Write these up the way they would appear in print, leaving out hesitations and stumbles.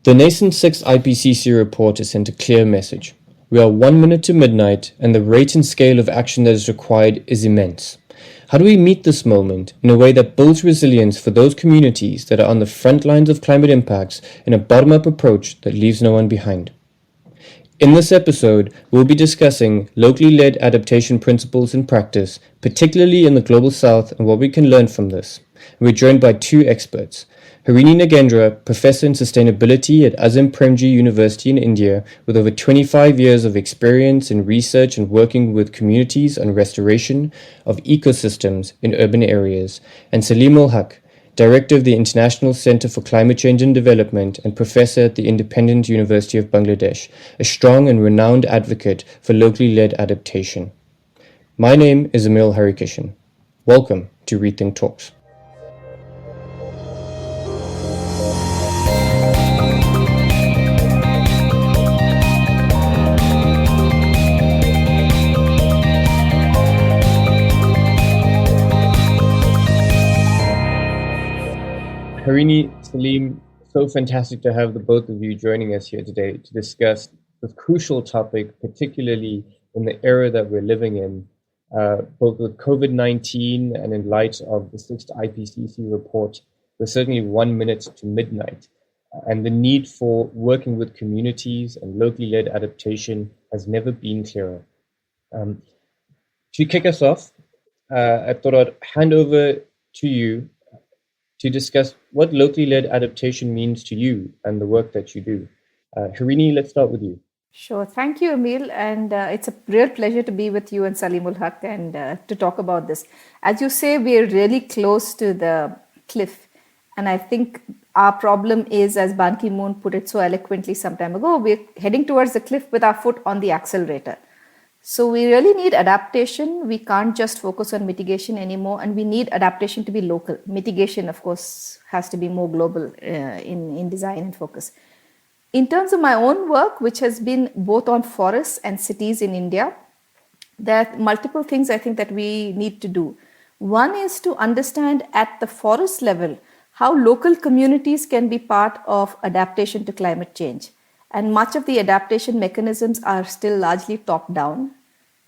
The nascent sixth IPCC report has sent a clear message. We are 1 minute to midnight, and the rate and scale of action that is required is immense. How do we meet this moment in a way that builds resilience for those communities that are on the front lines of climate impacts in a bottom-up approach that leaves no one behind? In this episode, we'll be discussing locally led adaptation principles in practice, particularly in the Global South, and what we can learn from this. We're joined by two experts. Harini Nagendra, Professor in Sustainability at Azim Premji University in India, with over 25 years of experience in research and working with communities on restoration of ecosystems in urban areas, and Saleemul Huq, Director of the International Center for Climate Change and Development and Professor at the Independent University of Bangladesh, a strong and renowned advocate for locally led adaptation. My name is Ameil Harikishun. Welcome to Rethink Talks. Harini, Saleem, so fantastic to have the both of you joining us here today to discuss this crucial topic, particularly in the era that we're living in, both with COVID-19 and in light of the sixth IPCC report. We're certainly 1 minute to midnight, and the need for working with communities and locally led adaptation has never been clearer. To kick us off, I thought I'd hand over to you to discuss what locally led adaptation means to you and the work that you do. Harini, let's start with you. Sure. Thank you, Ameil. And it's a real pleasure to be with you and Saleemul Huq and to talk about this. As you say, we're really close to the cliff. And I think our problem is, as Ban Ki-moon put it so eloquently some time ago, we're heading towards the cliff with our foot on the accelerator. So we really need adaptation. We can't just focus on mitigation anymore, and we need adaptation to be local. Mitigation, of course, has to be more global in design and focus. In terms of my own work, which has been both on forests and cities in India, there are multiple things I think that we need to do. One is to understand at the forest level how local communities can be part of adaptation to climate change. And much of the adaptation mechanisms are still largely top-down.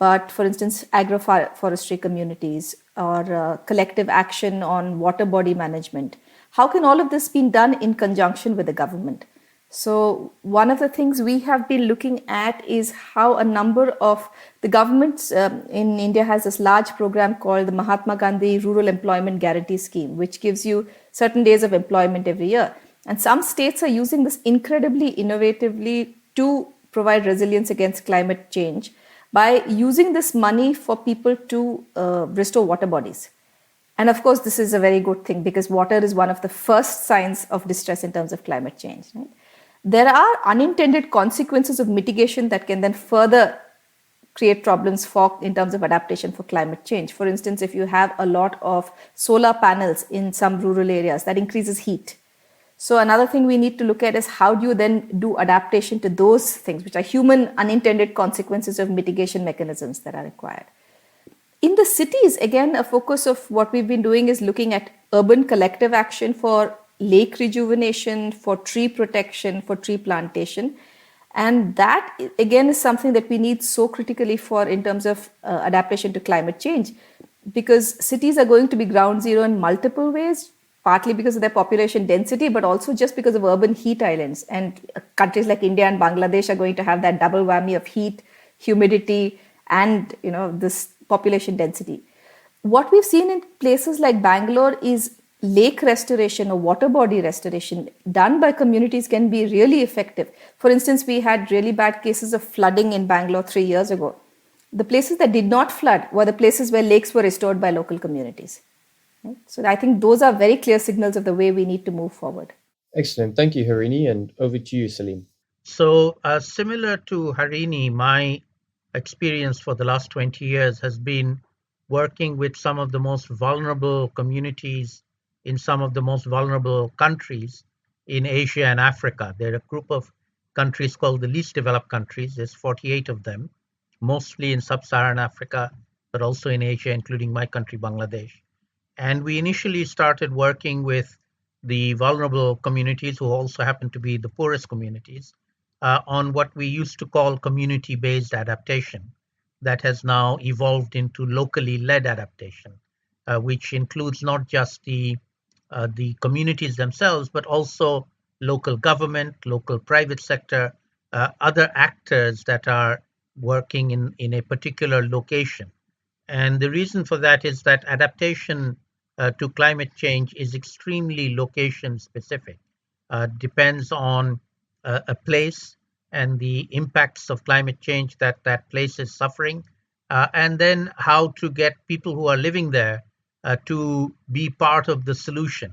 But for instance, agroforestry communities or collective action on water body management. How can all of this be done in conjunction with the government? So one of the things we have been looking at is how a number of the governments in India has this large program called the Mahatma Gandhi Rural Employment Guarantee Scheme, which gives you certain days of employment every year. And some states are using this incredibly innovatively to provide resilience against climate change by using this money for people to restore water bodies. And of course, this is a very good thing because water is one of the first signs of distress in terms of climate change. Right? There are unintended consequences of mitigation that can then further create problems in terms of adaptation for climate change. For instance, if you have a lot of solar panels in some rural areas, that increases heat. So another thing we need to look at is how do you then do adaptation to those things, which are human unintended consequences of mitigation mechanisms that are required. In the cities, again, a focus of what we've been doing is looking at urban collective action for lake rejuvenation, for tree protection, for tree plantation. And that, again, is something that we need so critically for in terms of adaptation to climate change, because cities are going to be ground zero in multiple ways, partly because of their population density, but also just because of urban heat islands. And countries like India and Bangladesh are going to have that double whammy of heat, humidity, and this population density. What we've seen in places like Bangalore is lake restoration or water body restoration done by communities can be really effective. For instance, we had really bad cases of flooding in Bangalore 3 years ago. The places that did not flood were the places where lakes were restored by local communities. So I think those are very clear signals of the way we need to move forward. Excellent. Thank you, Harini. And over to you, Saleem. So similar to Harini, my experience for the last 20 years has been working with some of the most vulnerable communities in some of the most vulnerable countries in Asia and Africa. There are a group of countries called the least developed countries. There's 48 of them, mostly in sub-Saharan Africa, but also in Asia, including my country, Bangladesh. And we initially started working with the vulnerable communities, who also happen to be the poorest communities, on what we used to call community-based adaptation that has now evolved into locally led adaptation, which includes not just the communities themselves, but also local government, local private sector, other actors that are working in a particular location. And the reason for that is that adaptation to climate change is extremely location specific, depends on a place and the impacts of climate change that that place is suffering, and then how to get people who are living there to be part of the solution.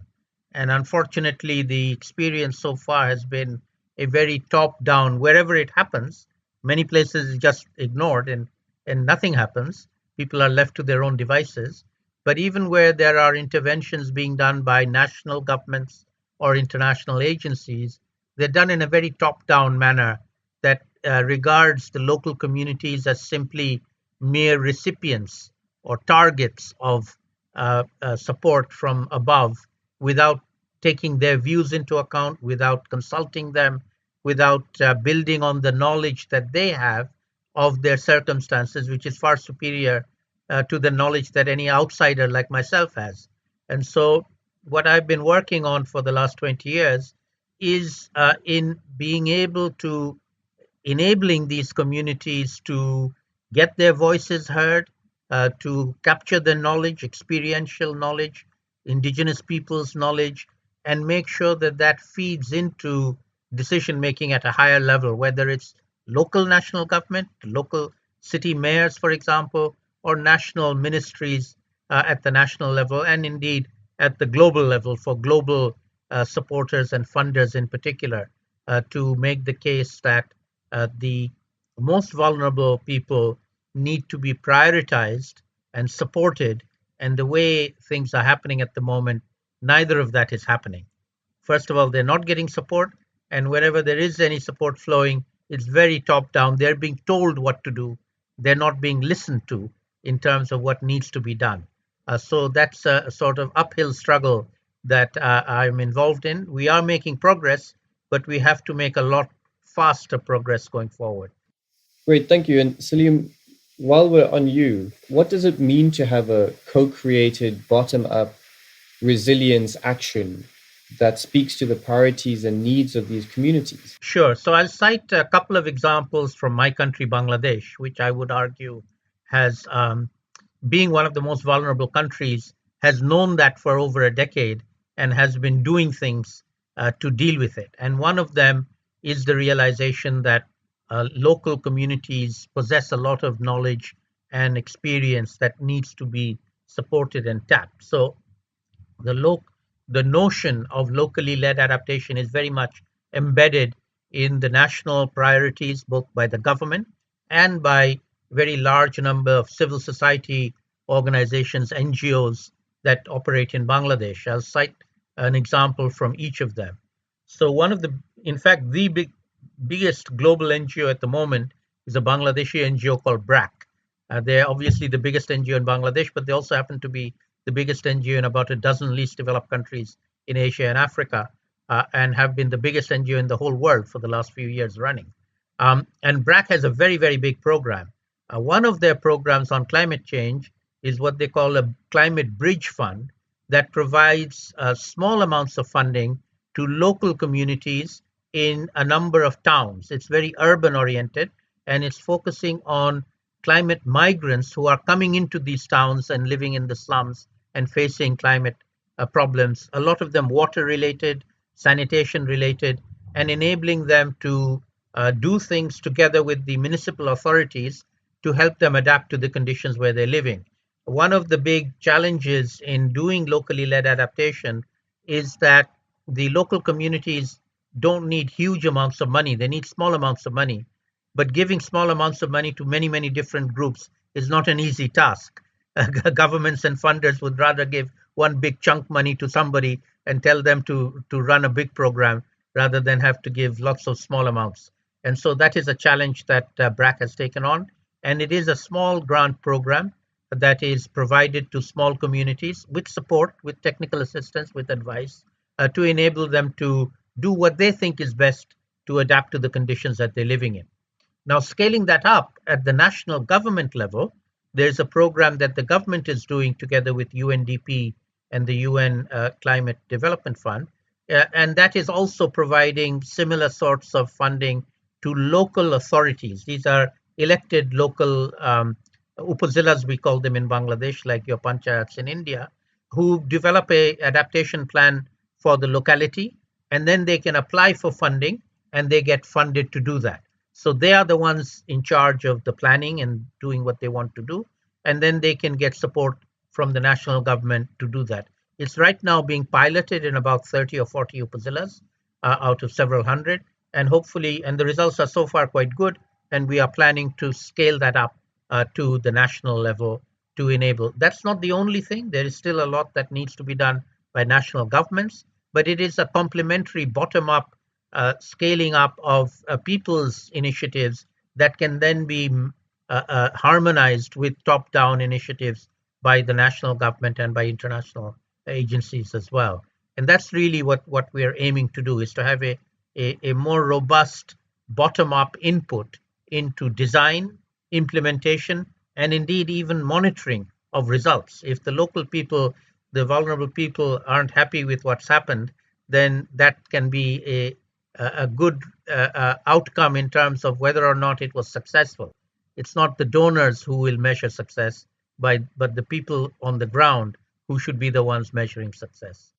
And unfortunately, the experience so far has been a very top down, wherever it happens, many places is just ignored and nothing happens. People are left to their own devices. But even where there are interventions being done by national governments or international agencies, they're done in a very top down manner that regards the local communities as simply mere recipients or targets of support from above, without taking their views into account, without consulting them, without building on the knowledge that they have of their circumstances, which is far superior to the knowledge that any outsider like myself has. And so, what I've been working on for the last 20 years is in being able to enabling these communities to get their voices heard, to capture the knowledge, experiential knowledge, indigenous peoples' knowledge, and make sure that that feeds into decision making at a higher level, whether it's local national government, local city mayors, for example, or national ministries at the national level, and indeed at the global level for global supporters and funders in particular, to make the case that the most vulnerable people need to be prioritized and supported. And the way things are happening at the moment, neither of that is happening. First of all, they're not getting support. And wherever there is any support flowing, it's very top down. They're being told what to do. They're not being listened to in terms of what needs to be done. So that's a sort of uphill struggle that I'm involved in. We are making progress, but we have to make a lot faster progress going forward. Great, thank you. And Salim, while we're on you, what does it mean to have a co-created bottom-up resilience action that speaks to the priorities and needs of these communities? Sure. So I'll cite a couple of examples from my country, Bangladesh, which I would argue has, being one of the most vulnerable countries, has known that for over a decade and has been doing things to deal with it. And one of them is the realization that local communities possess a lot of knowledge and experience that needs to be supported and tapped. So the the notion of locally led adaptation is very much embedded in the national priorities, both by the government and by very large number of civil society organizations, NGOs that operate in Bangladesh. I'll cite an example from each of them. So one of the, in fact, the biggest global NGO at the moment is a Bangladeshi NGO called BRAC. They're obviously the biggest NGO in Bangladesh, but they also happen to be the biggest NGO in about a dozen least developed countries in Asia and Africa, and have been the biggest NGO in the whole world for the last few years running. And BRAC has a very, very big program. One of their programs on climate change is what they call a climate bridge fund that provides small amounts of funding to local communities in a number of towns. It's very urban oriented, and it's focusing on climate migrants who are coming into these towns and living in the slums and facing climate problems, a lot of them water related, sanitation related, and enabling them to do things together with the municipal authorities to help them adapt to the conditions where they're living. One of the big challenges in doing locally led adaptation is that the local communities don't need huge amounts of money, they need small amounts of money. But giving small amounts of money to many, many different groups is not an easy task. Governments and funders would rather give one big chunk money to somebody and tell them to run a big program rather than have to give lots of small amounts. And so that is a challenge that BRAC has taken on. And it is a small grant program that is provided to small communities with support, with technical assistance, with advice, to enable them to do what they think is best to adapt to the conditions that they're living in. Now, scaling that up at the national government level, there's a program that the government is doing together with UNDP and the UN Climate Development Fund, and that is also providing similar sorts of funding to local authorities. These are elected local upazilas, we call them in Bangladesh, like your panchayats in India, who develop a adaptation plan for the locality, and then they can apply for funding and they get funded to do that. So they are the ones in charge of the planning and doing what they want to do, and then they can get support from the national government to do that. It's right now being piloted in about 30 or 40 upazilas out of several hundred, and hopefully, and the results are so far quite good, and we are planning to scale that up to the national level to enable. That's not the only thing. There is still a lot that needs to be done by national governments, but it is a complementary bottom-up scaling up of people's initiatives that can then be harmonized with top-down initiatives by the national government and by international agencies as well. And that's really what we're aiming to do, is to have a more robust bottom-up input into design, implementation, and indeed even monitoring of results. If the local people, the vulnerable people, aren't happy with what's happened, then that can be a good outcome in terms of whether or not it was successful. It's not the donors who will measure success, but the people on the ground who should be the ones measuring success.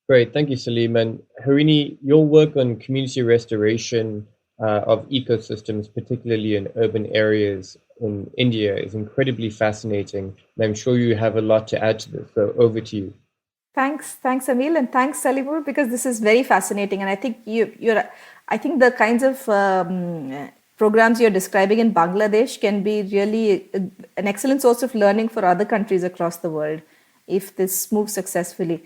Great, thank you, Saleem. And Harini, your work on community restoration of ecosystems, particularly in urban areas in India, is incredibly fascinating. And I'm sure you have a lot to add to this. So over to you. Thanks, Ameil, and thanks, Saleemul, because this is very fascinating. And I think I think the kinds of programs you're describing in Bangladesh can be really an excellent source of learning for other countries across the world if this moves successfully.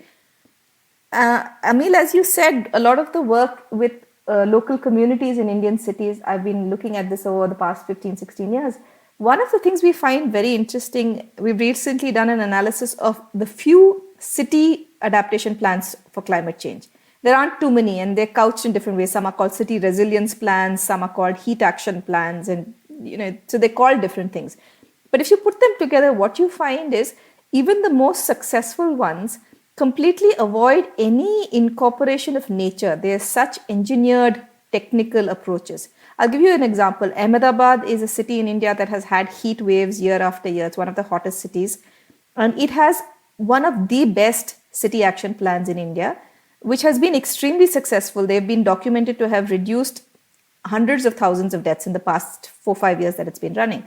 Ameil, as you said, a lot of the work with local communities in Indian cities, I've been looking at this over the past 15, 16 years. One of the things we find very interesting, we've recently done an analysis of the few city adaptation plans for climate change. There aren't too many, and they're couched in different ways. Some are called city resilience plans, some are called heat action plans, and so they're called different things. But if you put them together, what you find is even the most successful ones completely avoid any incorporation of nature. They're such engineered technical approaches. I'll give you an example. Ahmedabad is a city in India that has had heat waves year after year. It's one of the hottest cities. And it has one of the best city action plans in India, which has been extremely successful. They've been documented to have reduced hundreds of thousands of deaths in the past 4-5 years that it's been running.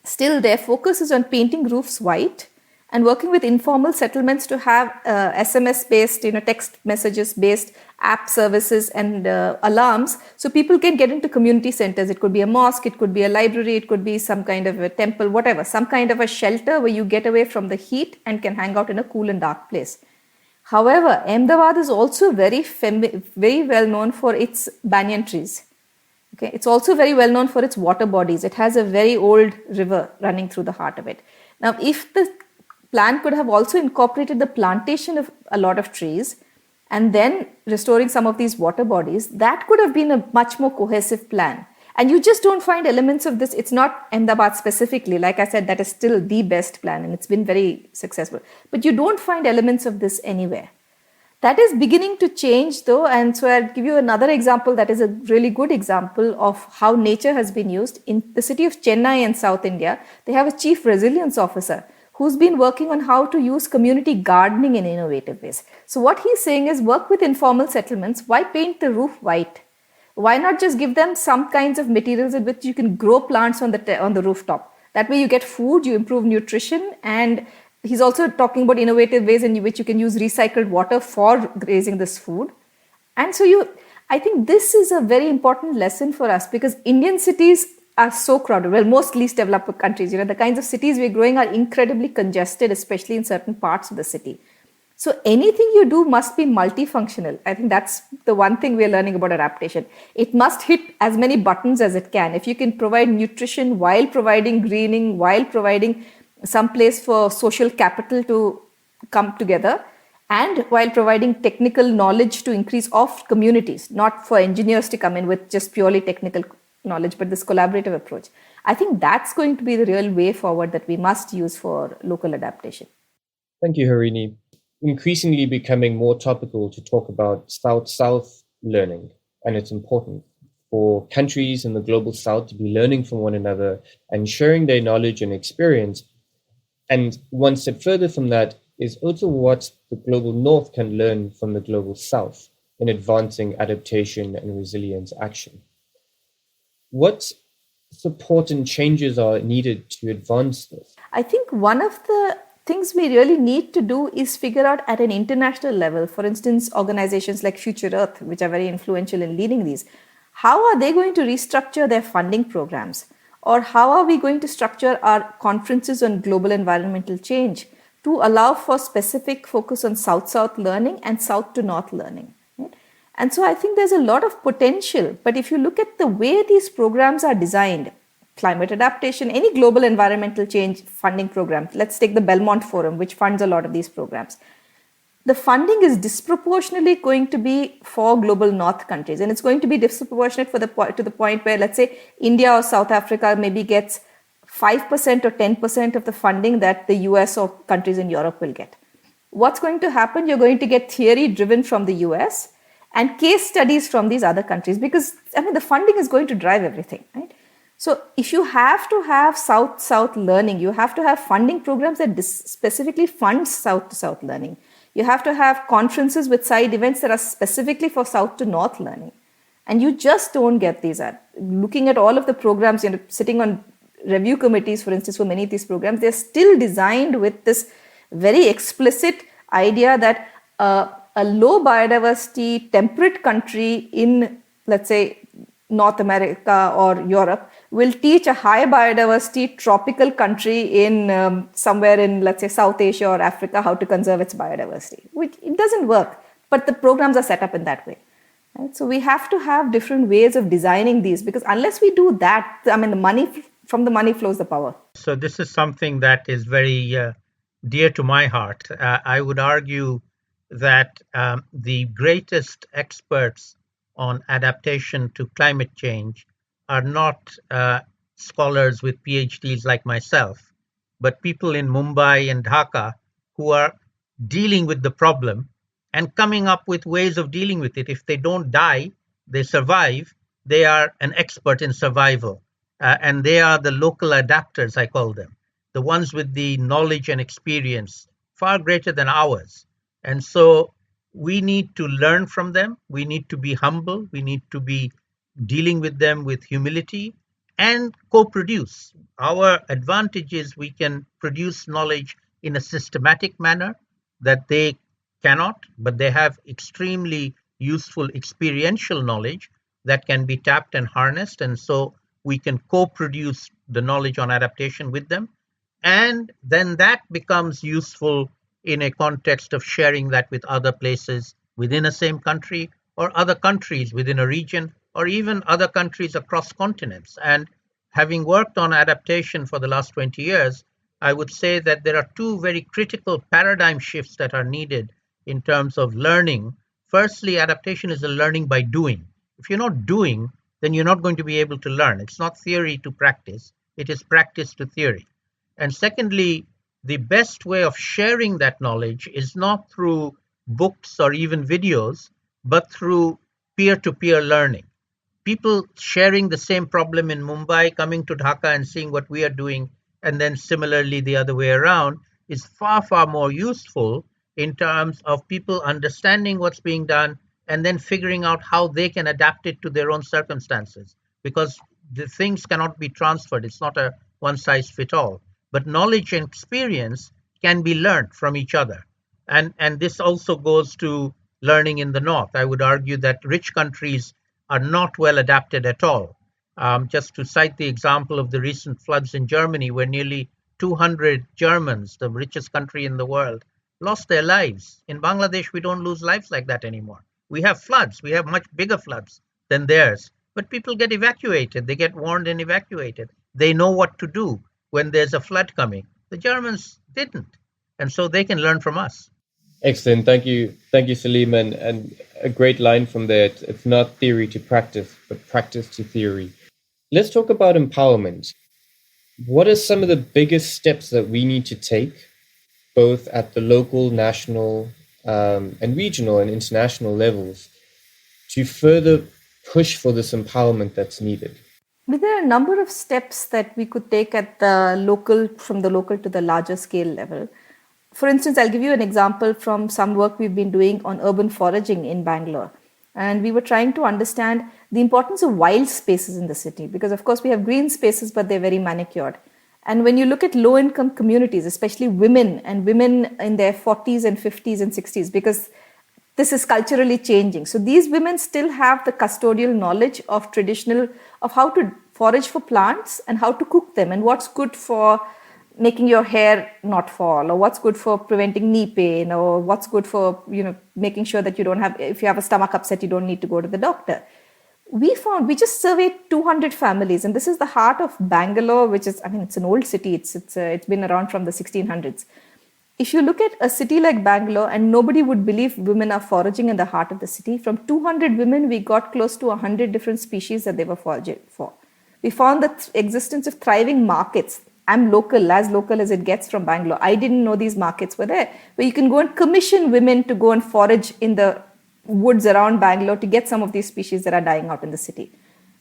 Still, their focus is on painting roofs white and working with informal settlements to have SMS-based, text messages-based app services and alarms, so people can get into community centers. It could be a mosque, it could be a library, it could be some kind of a temple, whatever, some kind of a shelter where you get away from the heat and can hang out in a cool and dark place. However, Ahmedabad is also very well known for its banyan trees. Okay, it's also very well known for its water bodies. It has a very old river running through the heart of it. Now, if the plan could have also incorporated the plantation of a lot of trees and then restoring some of these water bodies, that could have been a much more cohesive plan. And you just don't find elements of this. It's not Ahmedabad specifically. Like I said, that is still the best plan and it's been very successful. But you don't find elements of this anywhere. That is beginning to change though. And so I'll give you another example that is a really good example of how nature has been used. In the city of Chennai in South India, they have a chief resilience officer who's been working on how to use community gardening in innovative ways. So what he's saying is work with informal settlements. Why paint the roof white? Why not just give them some kinds of materials with which you can grow plants on the rooftop? That way you get food, you improve nutrition, and he's also talking about innovative ways in which you can use recycled water for raising this food. And so I think this is a very important lesson for us because Indian cities are so crowded. Well, most least developed countries, the kinds of cities we're growing are incredibly congested, especially in certain parts of the city. So anything you do must be multifunctional. I think that's the one thing we're learning about adaptation. It must hit as many buttons as it can. If you can provide nutrition while providing greening, while providing some place for social capital to come together, and while providing technical knowledge to increase of communities, not for engineers to come in with just purely technical knowledge, but this collaborative approach. I think that's going to be the real way forward that we must use for local adaptation. Thank you, Harini. Increasingly becoming more topical to talk about South-South learning and its importance for countries in the global South to be learning from one another and sharing their knowledge and experience. And one step further from that is also what the global North can learn from the global South in advancing adaptation and resilience action. What support and changes are needed to advance this? I think one of the things we really need to do is figure out at an international level, for instance, organizations like Future Earth, which are very influential in leading these, how are they going to restructure their funding programs? Or how are we going to structure our conferences on global environmental change to allow for specific focus on South-South learning and South-to-North learning? Right? And so I think there's a lot of potential, but if you look at the way these programs are designed, climate adaptation, any global environmental change funding program, let's take the Belmont Forum, which funds a lot of these programs. The funding is disproportionately going to be for global North countries, and it's going to be disproportionate to the point where, let's say, India or South Africa maybe gets 5% or 10% of the funding that the US or countries in Europe will get. What's going to happen? You're going to get theory driven from the US and case studies from these other countries, because the funding is going to drive everything, right? So if you have to have South-South learning, you have to have funding programs that specifically fund South-to-South learning. You have to have conferences with side events that are specifically for South to North learning. And you just don't get these. Looking at all of the programs, sitting on review committees, for instance, for many of these programs, they're still designed with this very explicit idea that a low biodiversity, temperate country in, let's say, North America or Europe will teach a high biodiversity tropical country in somewhere in, let's say, South Asia or Africa how to conserve its biodiversity. Which it doesn't work, but the programs are set up in that way. Right? So we have to have different ways of designing these, because unless we do that, from the money flows the power. So this is something that is very dear to my heart. I would argue that the greatest experts on adaptation to climate change are not scholars with PhDs like myself, but people in Mumbai and Dhaka who are dealing with the problem and coming up with ways of dealing with it. If they don't die, they survive. They are an expert in survival. And they are the local adapters, I call them, the ones with the knowledge and experience far greater than ours. And so we need to learn from them. We need to be humble. We need to be dealing with them with humility and co-produce. Our advantage is we can produce knowledge in a systematic manner that they cannot, but they have extremely useful experiential knowledge that can be tapped and harnessed. And so we can co-produce the knowledge on adaptation with them. And then that becomes useful in a context of sharing that with other places within a same country or other countries within a region or even other countries across continents. And having worked on adaptation for the last 20 years, I would say that there are two very critical paradigm shifts that are needed in terms of learning. Firstly, adaptation is a learning by doing. If you're not doing, then you're not going to be able to learn. It's not theory to practice, it is practice to theory. And secondly, the best way of sharing that knowledge is not through books or even videos, but through peer-to-peer learning. People sharing the same problem in Mumbai, coming to Dhaka and seeing what we are doing, and then similarly the other way around, is far, far more useful in terms of people understanding what's being done and then figuring out how they can adapt it to their own circumstances. Because the things cannot be transferred. It's not a one-size-fits-all. But knowledge and experience can be learned from each other. And this also goes to learning in the North. I would argue that rich countries are not well adapted at all. Just to cite the example of the recent floods in Germany, where nearly 200 Germans, the richest country in the world, lost their lives. In Bangladesh, we don't lose lives like that anymore. We have floods. We have much bigger floods than theirs. But people get evacuated. They get warned and evacuated. They know what to do when there's a flood coming. The Germans didn't. And so they can learn from us. Excellent. Thank you, Salim. And a great line from there. It's not theory to practice, but practice to theory. Let's talk about empowerment. What are some of the biggest steps that we need to take, both at the local, national, and regional and international levels, to further push for this empowerment that's needed? But there are a number of steps that we could take at the local, from the local to the larger scale level. For instance, I'll give you an example from some work we've been doing on urban foraging in Bangalore. And we were trying to understand the importance of wild spaces in the city, because of course we have green spaces, but they're very manicured. And when you look at low income communities, especially women and women in their 40s and 50s and 60s, because this is culturally changing. So these women still have the custodial knowledge of traditional, of how to forage for plants and how to cook them and what's good for making your hair not fall, or what's good for preventing knee pain, or what's good for, making sure that you don't have, if you have a stomach upset, you don't need to go to the doctor. We just surveyed 200 families, and this is the heart of Bangalore, which is, it's an old city. It's been around from the 1600s. If you look at a city like Bangalore, and nobody would believe women are foraging in the heart of the city, from 200 women, we got close to 100 different species that they were foraging for. We found the existence of thriving markets. I'm as local as it gets from Bangalore. I didn't know these markets were there, where you can go and commission women to go and forage in the woods around Bangalore to get some of these species that are dying out in the city.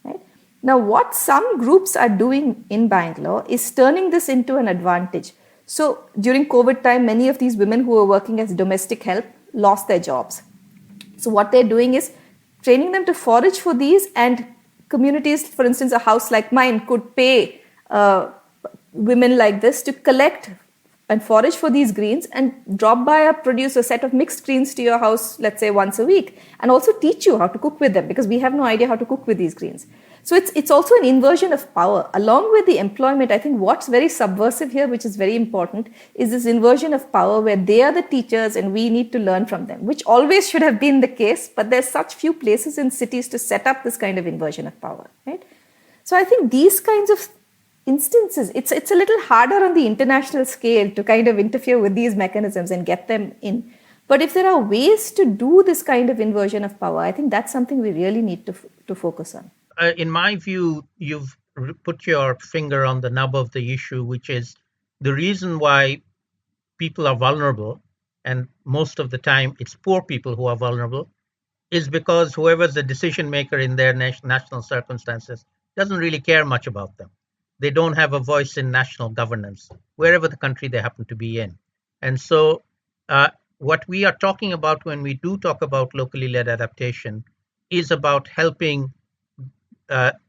Right? Now, what some groups are doing in Bangalore is turning this into an advantage. So during COVID time, many of these women who were working as domestic help lost their jobs. So what they're doing is training them to forage for these, and communities, for instance, a house like mine could pay women like this to collect and forage for these greens and drop by or produce a set of mixed greens to your house, let's say once a week, and also teach you how to cook with them, because we have no idea how to cook with these greens. So it's also an inversion of power. Along with the employment, I think what's very subversive here, which is very important, is this inversion of power where they are the teachers and we need to learn from them, which always should have been the case, but there's such few places in cities to set up this kind of inversion of power, right? So I think these kinds of instances, it's a little harder on the international scale to kind of interfere with these mechanisms and get them in. But if there are ways to do this kind of inversion of power, I think that's something we really need to focus on. In my view, you've put your finger on the nub of the issue, which is the reason why people are vulnerable, and most of the time it's poor people who are vulnerable, is because whoever's the decision maker in their national circumstances doesn't really care much about them. They don't have a voice in national governance, wherever the country they happen to be in. And so what we are talking about when we do talk about locally led adaptation is about helping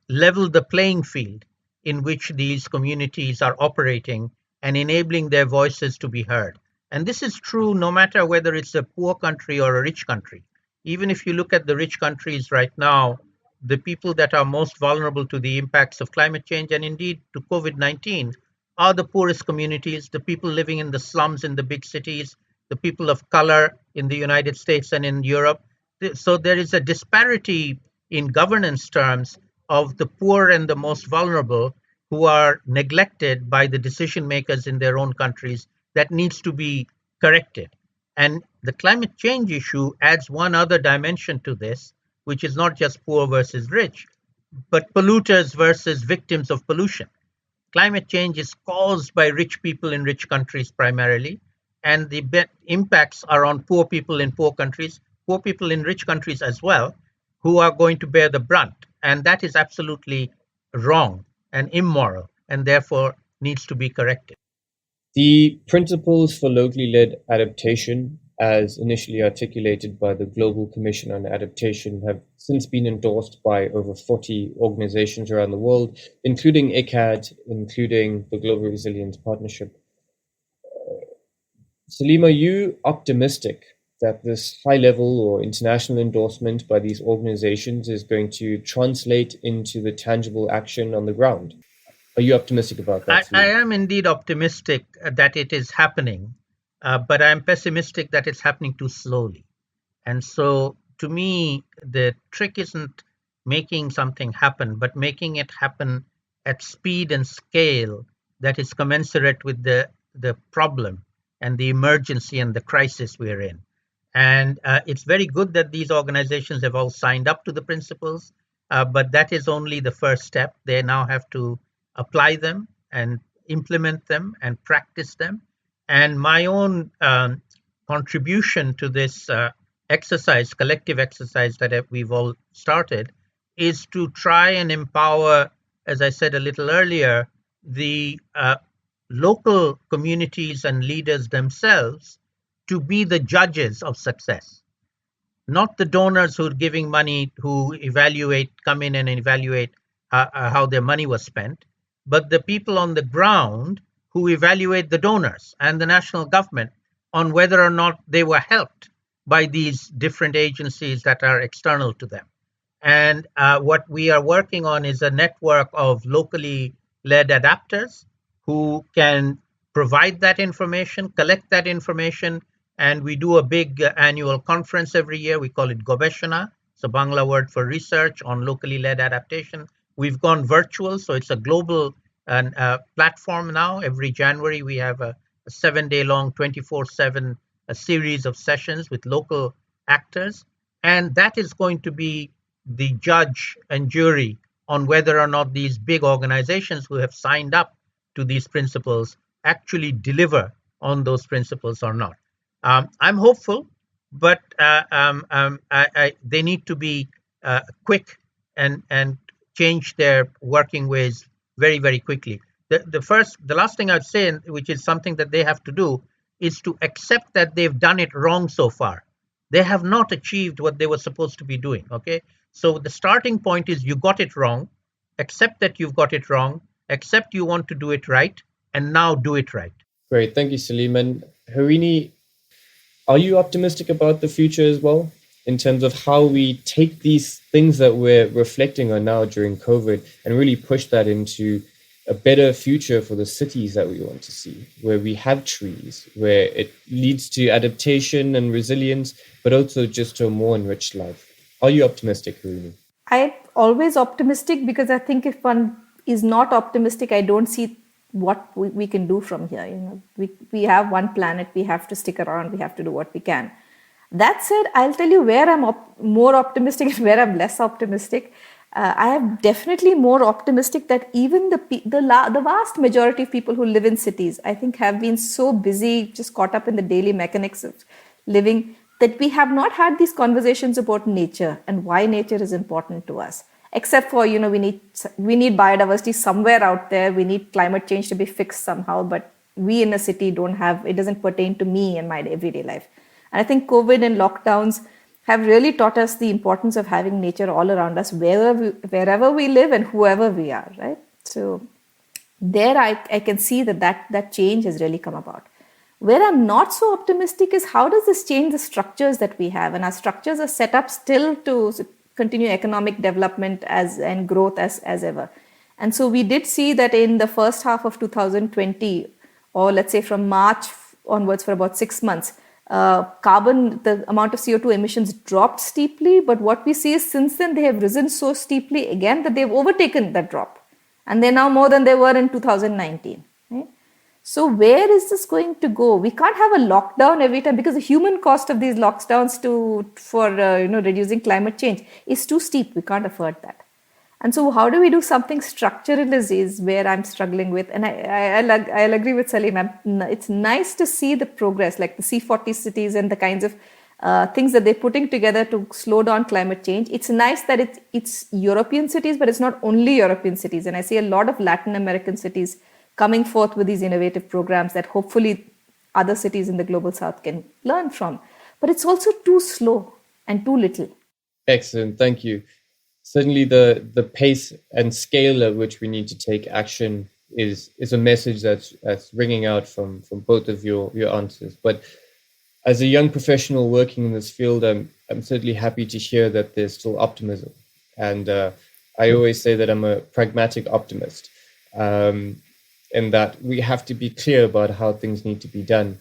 level the playing field in which these communities are operating and enabling their voices to be heard. And this is true no matter whether it's a poor country or a rich country. Even if you look at the rich countries right now, the people that are most vulnerable to the impacts of climate change and indeed to COVID-19 are the poorest communities, the people living in the slums in the big cities, the people of color in the United States and in Europe. So there is a disparity in governance terms of the poor and the most vulnerable who are neglected by the decision makers in their own countries that needs to be corrected. And the climate change issue adds one other dimension to this, which is not just poor versus rich, but polluters versus victims of pollution. Climate change is caused by rich people in rich countries primarily, and the impacts are on poor people in poor countries, poor people in rich countries as well, who are going to bear the brunt. And that is absolutely wrong and immoral, and therefore needs to be corrected. The principles for locally led adaptation, as initially articulated by the Global Commission on Adaptation, have since been endorsed by over 40 organizations around the world, including ICAD, including the Global Resilience Partnership. Salim, are you optimistic that this high level or international endorsement by these organizations is going to translate into the tangible action on the ground? Are you optimistic about that? I am indeed optimistic that it is happening, but I'm pessimistic that it's happening too slowly. And so to me, the trick isn't making something happen, but making it happen at speed and scale that is commensurate with the problem and the emergency and the crisis we're in. And it's very good that these organizations have all signed up to the principles, but that is only the first step. They now have to apply them and implement them and practice them. And my own contribution to this exercise, collective exercise that we've all started, is to try and empower, as I said a little earlier, the local communities and leaders themselves to be the judges of success, not the donors who are giving money, who come in and evaluate how their money was spent, but the people on the ground who evaluate the donors and the national government on whether or not they were helped by these different agencies that are external to them. And what we are working on is a network of locally led adapters who can provide that information, collect that information, and we do a big annual conference every year. We call it Gobeshona. It's a Bangla word for research on locally led adaptation. We've gone virtual, so it's a global platform now. Every January, we have a 7-day long, 24/7 series of sessions with local actors. And that is going to be the judge and jury on whether or not these big organizations who have signed up to these principles actually deliver on those principles or not. I'm hopeful, but they need to be quick and change their working ways very, very quickly. The last thing I'd say, which is something that they have to do, is to accept that they've done it wrong so far. They have not achieved what they were supposed to be doing. Okay, so the starting point is you got it wrong. Accept that you've got it wrong. Accept you want to do it right, and now do it right. Great, thank you, Saleem. And Harini, are you optimistic about the future as well, in terms of how we take these things that we're reflecting on now during COVID and really push that into a better future for the cities that we want to see, where we have trees, where it leads to adaptation and resilience, but also just to a more enriched life? Are you optimistic, Harini? I'm always optimistic, because I think if one is not optimistic, I don't see what we can do from here. You know, we have one planet, we have to stick around, we have to do what we can. That said, I'll tell you where I'm more optimistic and where I'm less optimistic. I am definitely more optimistic that even the vast majority of people who live in cities, I think, have been so busy, just caught up in the daily mechanics of living, that we have not had these conversations about nature and why nature is important to us. Except for, you know, we need biodiversity somewhere out there. We need climate change to be fixed somehow. But we in a city don't have, it doesn't pertain to me in my everyday life. And I think COVID and lockdowns have really taught us the importance of having nature all around us, wherever we live and whoever we are, right? So there I can see that change has really come about. Where I'm not so optimistic is, how does this change the structures that we have? And our structures are set up still to continue economic development and growth as ever. And so we did see that in the first half of 2020, or let's say from March onwards for about 6 months, the amount of CO2 emissions dropped steeply. But what we see is since then they have risen so steeply again that they've overtaken that drop. And they're now more than they were in 2019. Right? So where is this going to go? We can't have a lockdown every time, because the human cost of these lockdowns for reducing climate change is too steep. We can't afford that. And so how do we do something structural is where I'm struggling with. And I'll agree with Saleem. It's nice to see the progress, like the C40 cities and the kinds of things that they're putting together to slow down climate change. It's nice that it's European cities, but it's not only European cities. And I see a lot of Latin American cities coming forth with these innovative programs that hopefully other cities in the global south can learn from. But it's also too slow and too little. Excellent, thank you. Certainly the pace and scale at which we need to take action is a message that's ringing out from both of your answers. But as a young professional working in this field, I'm certainly happy to hear that there's still optimism. And I always say that I'm a pragmatic optimist. And that we have to be clear about how things need to be done.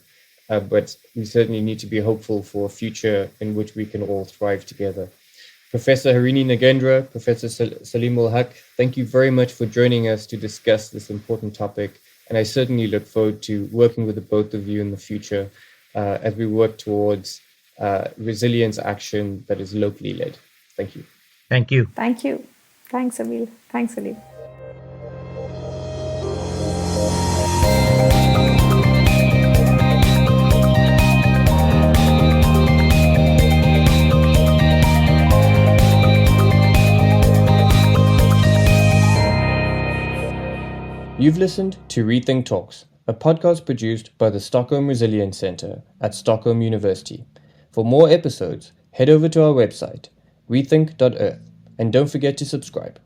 But we certainly need to be hopeful for a future in which we can all thrive together. Professor Harini Nagendra, Professor Saleemul Huq, thank you very much for joining us to discuss this important topic. And I certainly look forward to working with the both of you in the future as we work towards resilience action that is locally led. Thank you. Thank you. Thank you. Thanks, Ameil. Thanks, Salim. You've listened to Rethink Talks, a podcast produced by the Stockholm Resilience Center at Stockholm University. For more episodes, head over to our website, rethink.earth, and don't forget to subscribe.